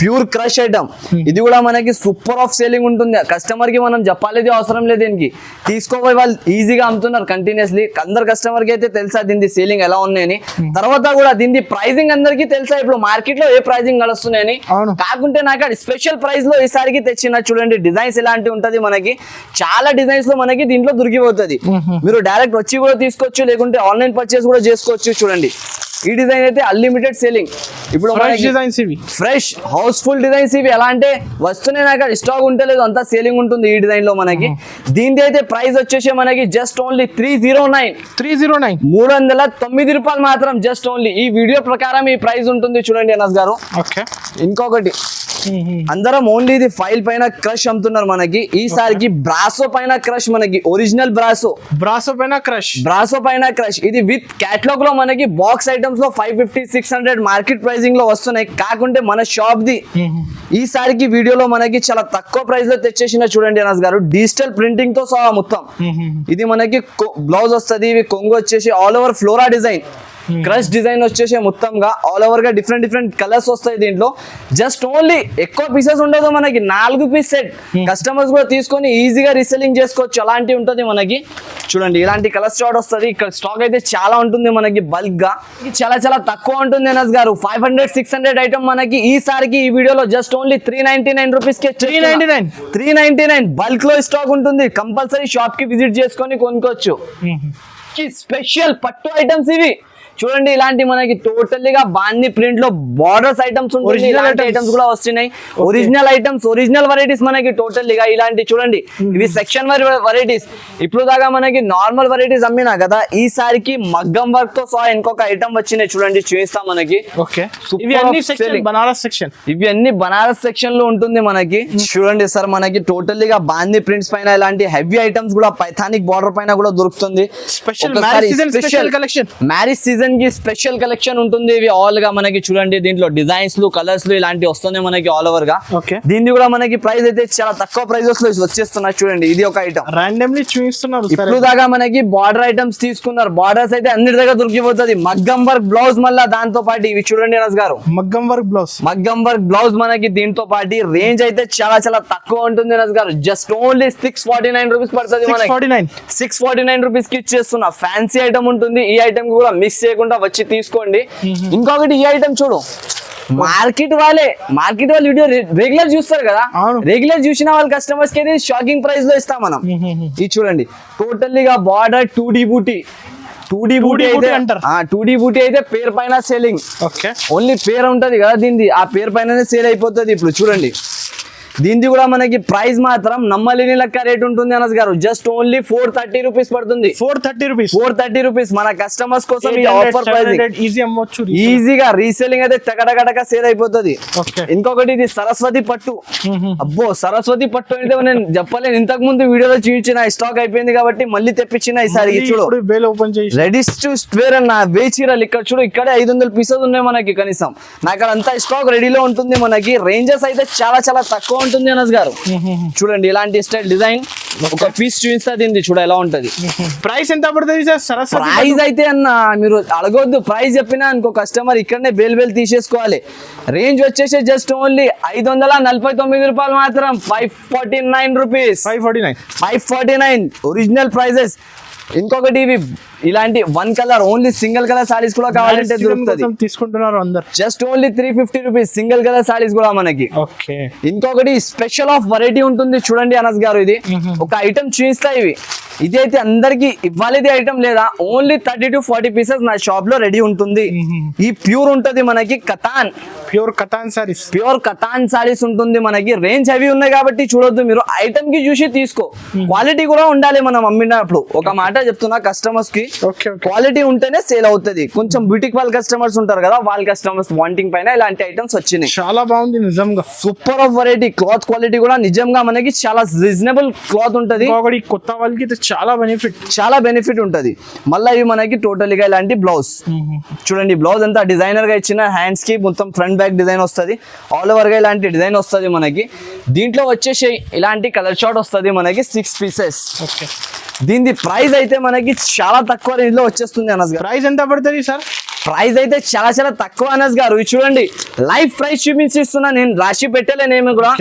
ప్యూర్ క్రష్ ఐటమ్. ఇది కూడా మనకి సూపర్ ఆఫ్ సేలింగ్ ఉంటుంది. కస్టమర్ కి మనం చెప్పాలి అవసరం లేదు, దీనికి తీసుకోపోయి వాళ్ళు ఈజీగా అమ్ముతున్నారు కంటిన్యూస్లీ. అందరు కస్టమర్ కి అయితే తెలుసా దీని సేలింగ్ ఎలా ఉన్నాయని. తర్వాత కూడా దీని ప్రైజింగ్ అందరికి తెలుసా ఇప్పుడు మార్కెట్ లో ఏ ప్రైజింగ్ నడుస్తున్నాయని. కాకుంటే నాకు స్పెషల్ ప్రైస్ లో ఈసారికి తెచ్చిన చూడండి డిజైన్స్ ఎలాంటి ఉంటది. మనకి చాలా డిజైన్స్ లో మనకి దీంట్లో దొరికిపోతుంది. మీరు డైరెక్ట్ వచ్చి కూడా తీసుకోవచ్చు, లేకుంటే ఆన్లైన్ పర్చేస్ కూడా చేసుకోవచ్చు. చూడండి ఈ డిజైన్ అయితే అన్లిమిటెడ్ సేలింగ్. ఇప్పుడు డిజైన్స్ ఇవి ఫ్రెష్ హౌస్ఫుల్ డిజైన్స్ ఇవి. ఎలా అంటే వస్తూనే నాకు స్టాక్ ఉంటలేదు, అంతా సేలింగ్ ఉంటుంది ఈ డిజైన్ లో మనకి. దీని అయితే ప్రైస్ వచ్చేసి మనకి జస్ట్ ఓన్లీ 309 309 రూపాయలు మాత్రం. జస్ట్ ఓన్లీ ఈ వీడియో ప్రకారం ఈ ప్రైస్ ఉంటుంది చూడండి అనస్ గారు. ఇంకొకటి అందరం ఓన్లీ ఇది ఫైల్ పైన క్రష్ అమ్ముతున్నారు మనకి. ఈసారికి బ్రాసో పైన క్రష్, మనకి ఒరిజినల్ బ్రాసో పైన క్రష్. ఇది విత్ క్యాటలాగ్ లో మనకి బాక్స్ ఐటమ్స్ లో 550-600 మార్కెట్ ప్రైజింగ్ లో వస్తున్నాయి. కాకుంటే మన షాప్ ది ఈసారికి వీడియోలో మనకి చాలా తక్కువ ప్రైస్ లో తెచ్చేసిన చూడండి అనస్ గారు. డిజిటల్ ప్రింటింగ్ తో సహా మొత్తం. ఇది మనకి బ్లౌజ్ వస్తుంది. ఇవి కొంగు వచ్చేసి all over flora design, crush design వచ్చేసి మొత్తంగా ఆల్ ఓవర్ గా డిఫరెంట్ కలర్స్ వస్తాయి దీంట్లో. జస్ట్ ఓన్లీ ఎక్కువ పీసెస్ ఉండదు మనకి, 4 పీస్ సెట్. కస్టమర్స్ కూడా తీసుకొని ఈజీగా రీసెల్లింగ్ చేసుకోవచ్చు, అలాంటి ఉంటది మనకి. చూడండి ఇలాంటి కలర్ స్టార్ట్ వస్తుంది. ఇక్కడ స్టాక్ అయితే చాలా ఉంటుంది మనకి, బల్క్ గా చాలా తక్కువ ఉంటుంది అనస్ గారు. 500-600 ఐటమ్ మనకి ఈసారికి ఈ వీడియోలో జస్ట్ ఓన్లీ 399 రూపీస్ కి 399 బల్క్ లో స్టాక్ ఉంటుంది. కంపల్సరీ షాప్ కి విజిట్ చేసుకొని కొనుక్కోవచ్చు. స్పెషల్ పట్టు ఐటమ్స్ ఇవి చూడండి. ఇలాంటి మనకి టోటల్లీగా బాంది ప్రింట్ లో బార్డర్స్ ఐటమ్స్ ఉంటాయి. ఇలాంటి ఐటమ్స్ కూడా వస్తున్నాయి. ఒరిజినల్ ఐటమ్స్, ఒరిజినల్ వెరైటీస్ మనకి టోటల్లీగా ఇలాంటి చూడండి. ఇవి సెక్షన్ వెరైటీస్. ఇప్పుడు దాకా మనకి నార్మల్ వెరైటీస్ అమ్మినా కదా, ఈసారికి మగ్గం వర్క్ తో సహా ఇంకొక ఐటమ్ వచ్చినాయి చూడండి, చూపిస్తాం మనకి. ఇవి అన్ని బనారస్ సెక్షన్ లో ఉంటుంది మనకి. చూడండి సార్ మనకి టోటల్లీగా బాంది ప్రింట్స్ పైన ఇలాంటి హెవీ ఐటమ్స్ కూడా పైథానిక్ బార్డర్ పైన కూడా దొరుకుతుంది. మ్యారేజ్ సీజన్ కి స్పెషల్ కలెక్షన్ ఉంటుంది. ఇవి ఆల్ గా మనకి చూడండి దీంట్లో డిజైన్స్ లు, కలర్స్ లు ఇలాంటి వస్తున్నాయి మనకి ఆల్ ఓవర్ గా. దీన్ని కూడా మనకి ప్రైస్ అయితే చాలా తక్కువ ప్రైజెస్ లో వచ్చేస్తున్నాయి చూడండి. ఇది ఒక ఐటమ్ రాండమ్లీ చూపిస్తున్నారు. ఇప్పుడు దాకా మనకి బార్డర్ ఐటమ్స్ తీసుకున్నారు. బార్డర్స్ అయితే అన్ని దగ్గర దొరికిపోతుంది. మగ్గం వర్క్ బ్లౌజ్ మళ్ళీ దాంతో పాటు ఇవి చూడండి అనస్ గారు. మగ్గం వర్క్ బ్లౌజ్ మనకి దీంతో పాటు రేంజ్ అయితే చాలా తక్కువ ఉంటుంది అనస్ గారు. జస్ట్ ఓన్లీ 649 రూపీస్ పడుతుంది మనకి. 649 రూపీస్ కి ఇచ్చేస్తున్నా. ఫ్యాన్సీ ఐటమ్ ఉంటుంది. ఈ ఐటమ్ కూడా మిక్స్ చేయకుండా వచ్చి తీసుకోండి. ఇంకొకటి ఈ ఐటమ్ చూడు, మార్కెట్ వాళ్ళు వీడియో రెగ్యులర్ చూస్తారు కదా, రెగ్యులర్ చూసిన వాళ్ళ కస్టమర్స్ కి షాకింగ్ ప్రైస్ లో ఇస్తాం మనం. ఇది చూడండి టోటల్లీగా బార్డర్ 2D బూటీ అయితే పేరు పైన సేలింగ్. ఓన్లీ పేరు ఉంటది కదా దీనిది, ఆ పేరు పైననే సేల్ అయిపోతుంది. ఇప్పుడు చూడండి దీనిది కూడా మనకి ప్రైస్ మాత్రం నమ్మలేని లెక్క రేట్ ఉంటుంది అనస్ గారు. జస్ట్ ఓన్లీ 430 రూపీస్ పడుతుంది. 430 రూపీస్ మన కస్టమర్స్ కోసం ఈ ఆఫర్ ప్రైస్. ఈజీగా రీసేలింగ్ అయితే టకటక సేల్ అయిపోతుంది. ఇంకొకటి ఇది సరస్వతి పట్టు. అబ్బో సరస్వతి పట్టు అయితే నేను చెప్పలేను, ఇంతకు ముందు వీడియోలో చూపించిన స్టాక్ అయిపోయింది కాబట్టి మళ్ళీ తెప్పించిన. ఈసారి చూడు రెడీ టు స్వేర్ అన్న వేయి చీరలు. ఇక్కడ చూడు, ఇక్కడే 500 పీసెస్ ఉన్నాయి మనకి కనీసం. నాకు అంతా స్టాక్ రెడీలో ఉంటుంది మనకి. రేంజెస్ అయితే చాలా తక్కువ ఉంటుంది అనస్ గారు. చూడండి ఇలాంటి స్టైల్ డిజైన్ ఒక పీస్ చూపిస్తా దీన్ని, చూడ ఎలా ఉంటది. ప్రైస్ ఎంత పడుతుంది సార్? ప్రైస్ అయితే అన్న మీరు అడగొద్దు. ప్రైస్ చెప్పినా ఇంకో కస్టమర్ ఇక్కడనే బేల్ తీసేసుకోవాలి. రేంజ్ వచ్చేసి జస్ట్ ఓన్లీ 549 రూపాయలు మాత్రం. 549 రూపీస్. 549 original prices. ఇంకొకటి ఇవి ఇలాంటి 1 colour only single colour saris కూడా కావాలంటే దొరుకుతుంది. తీసుకుంటున్నారు అందరు. Just only 350 rupees single colour saris కూడా మనకి. ఇంకొకటి స్పెషల్ ఆఫ్ వెరైటీ ఉంటుంది చూడండి అనస్ గారు. ఇది ఒక ఐటమ్ చూపిస్తా. ఇది అయితే అందరికి ఇవ్వాలిది ఐటమ్ లేదా, ఓన్లీ 30 to 40 పీసెస్ నా షాప్ లో రెడీ ఉంటుంది. ఈ ప్యూర్ ఉంటది మనకి ప్యూర్ కతాన్ సారీస్ ఉంటుంది మనకి. రేంజ్ అవి ఉన్నాయి కాబట్టి చూడొద్దు మీరు, ఐటమ్ కి చూసి తీసుకో. క్వాలిటీ కూడా ఉండాలి మనం అమ్మినప్పుడు. ఒక మాట చెప్తున్నా కస్టమర్స్ కి, క్వాలిటీ ఉంటేనే సేల్ అవుతుంది. కొంచెం బ్యూటిక్ వాళ్ళ కస్టమర్స్ ఉంటారు కదా, వాళ్ళ కస్టమర్స్ వాంటింగ్ పైన ఇలాంటి ఐటమ్స్ వచ్చినాయి. చాలా బాగుంది నిజంగా. Super of variety. Cloth quality కూడా నిజంగా మనకి చాలా రీజనబుల్ క్లాత్ ఉంటది. కొత్త వాళ్ళకి చాలా బెనిఫిట్ ఉంటది. మళ్ళీ ఇవి మనకి టోటల్ గా ఇలాంటి బ్లౌజ్ చూడండి. బ్లౌజ్ అంతా డిజైనర్ గా ఇచ్చిన, హ్యాండ్స్ కి మొత్తం ఫ్రంట్ బ్యాక్ డిజైన్ వస్తుంది. ఆల్ ఓవర్ గా ఇలాంటి డిజైన్ వస్తుంది మనకి. దీంట్లో వచ్చేసి ఇలాంటి కలర్ షార్ట్ వస్తుంది మనకి 6 పీసెస్. దీని ప్రైస్ అయితే మనకి చాలా తక్కువ రేంజ్ లో వచ్చేస్తుంది అనస్ గారు. ప్రైస్ ఎంత పడుతుంది సార్? ప్రైస్ అయితే చాలా చాలా తక్కువ అనస్ గారు. ఇది చూడండి లైవ్ ప్రైస్ చూపించిస్తున్నా, నేను రాసి పెట్టలేనేమో కూడా.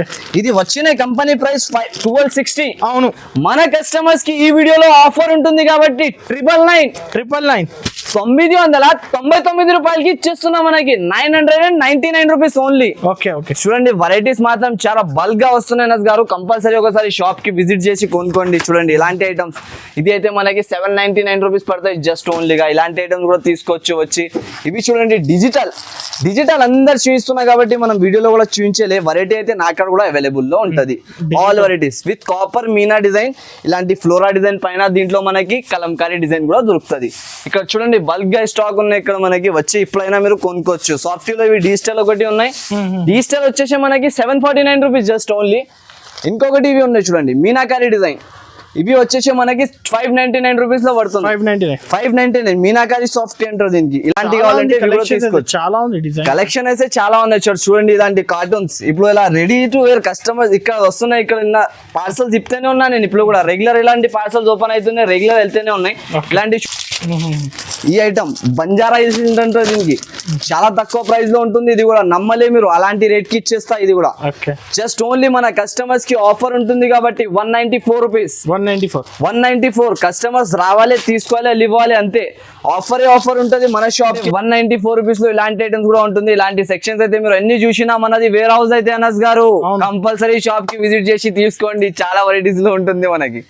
ఇది వచ్చిన కంపెనీ ప్రైస్ 1260. అవును, మన కస్టమర్స్ కి ఈ వీడియోలో ఆఫర్ ఉంటుంది కాబట్టి 999 999 రూపాయలకి ఇచ్చేస్తున్నా మనకి 999 రూపీస్ ఓన్లీ. Okay okay. చూడండి వెరైటీస్ మాత్రం చాలా బల్క్ గా వస్తున్నాయి అనస్ గారు. కంపల్సరీ ఒకసారి షాప్ కి విజిట్ చేసి కొనుక్కోండి. చూడండి ఇలాంటి ఐటమ్స్ ఇది అయితే మనకి 799 రూపీస్ పడతాయి జస్ట్ ఓన్లీగా. ఇలాంటి ఐటమ్స్ కూడా తీసుకోవచ్చు వచ్చి. ఇవి చూడండి డిజిటల్ అందరు చూపిస్తున్నా కాబట్టి మనం వీడియోలో కూడా చూపించలే. వెరైటీ అయితే నా అక్కడ కూడా అవైలబుల్ లో ఉంటది. All varieties with copper Meena design, ఇలాంటి ఫ్లోరా డిజైన్ పైన దీంట్లో మనకి కలంకారీ డిజైన్ కూడా దొరుకుతుంది. ఇక్కడ చూడండి బల్క్ గా స్టాక్ ఉన్నాయి ఇక్కడ మనకి వచ్చి ఇప్పుడైనా మీరు కొనుక్కోవచ్చు. సాఫ్ట్ లో ఇవి డిజిటల్ ఒకటి ఉన్నాయి. డిజిటల్ వచ్చేసి మనకి 749 రూపీస్ జస్ట్ ఓన్లీ. ఇంకొకటి ఇవి ఉన్నాయి చూడండి మీనాకారీ డిజైన్. ఇవి వచ్చేసి మనకి 599 రూపీస్ లో పడుతుంది. 599 మీనాకారీ సాఫ్ట్ అంటారు దీనికి. ఇలాంటి కావాలంటే తీసుకోవచ్చు. చాలా ఉంది డిజైన్ కలెక్షన్ అయితే చాలా ఉన్నాయి చూడండి. ఇలాంటి కార్టూన్స్ ఇప్పుడు ఇలా రెడీ టు వేర్ కస్టమర్స్ ఇక్కడ వస్తున్నాయి. ఇక్కడ పార్సల్స్ ఇస్తేనే ఉన్నా నేను ఇప్పుడు కూడా రెగ్యులర్ ఇలాంటి పార్సల్స్ ఓపెన్ అవుతున్నాయి, రెగ్యులర్ వెళ్తేనే ఉన్నాయి. ఇలాంటి ఈ ఐటమ్ బంజారా అంటే దీనికి చాలా తక్కువ ప్రైస్ లో ఉంటుంది. ఇది కూడా నమ్మలే మీరు, అలాంటి రేట్ కి ఇచ్చేస్తా. ఇది కూడా జస్ట్ ఓన్లీ మన కస్టమర్స్ కి ఆఫర్ ఉంటుంది కాబట్టి 194 రూపీస్. 194 కస్టమర్స్ రావాలి, తీసుకోవాలి, ఇవ్వాలి అంతే. ఆఫర్ ఉంటుంది మన షాప్ 194 రూపీస్ లో. ఇలాంటి ఐటమ్స్ కూడా ఉంటుంది. ఇలాంటి సెక్షన్స్ అయితే మీరు ఎన్ని చూసినా మనది వేర్ హౌస్ అయితే అనస్ గారు కంపల్సరీ షాప్ కి విజిట్ చేసి తీసుకోండి. చాలా వెరైటీస్ లో ఉంటుంది మనకి.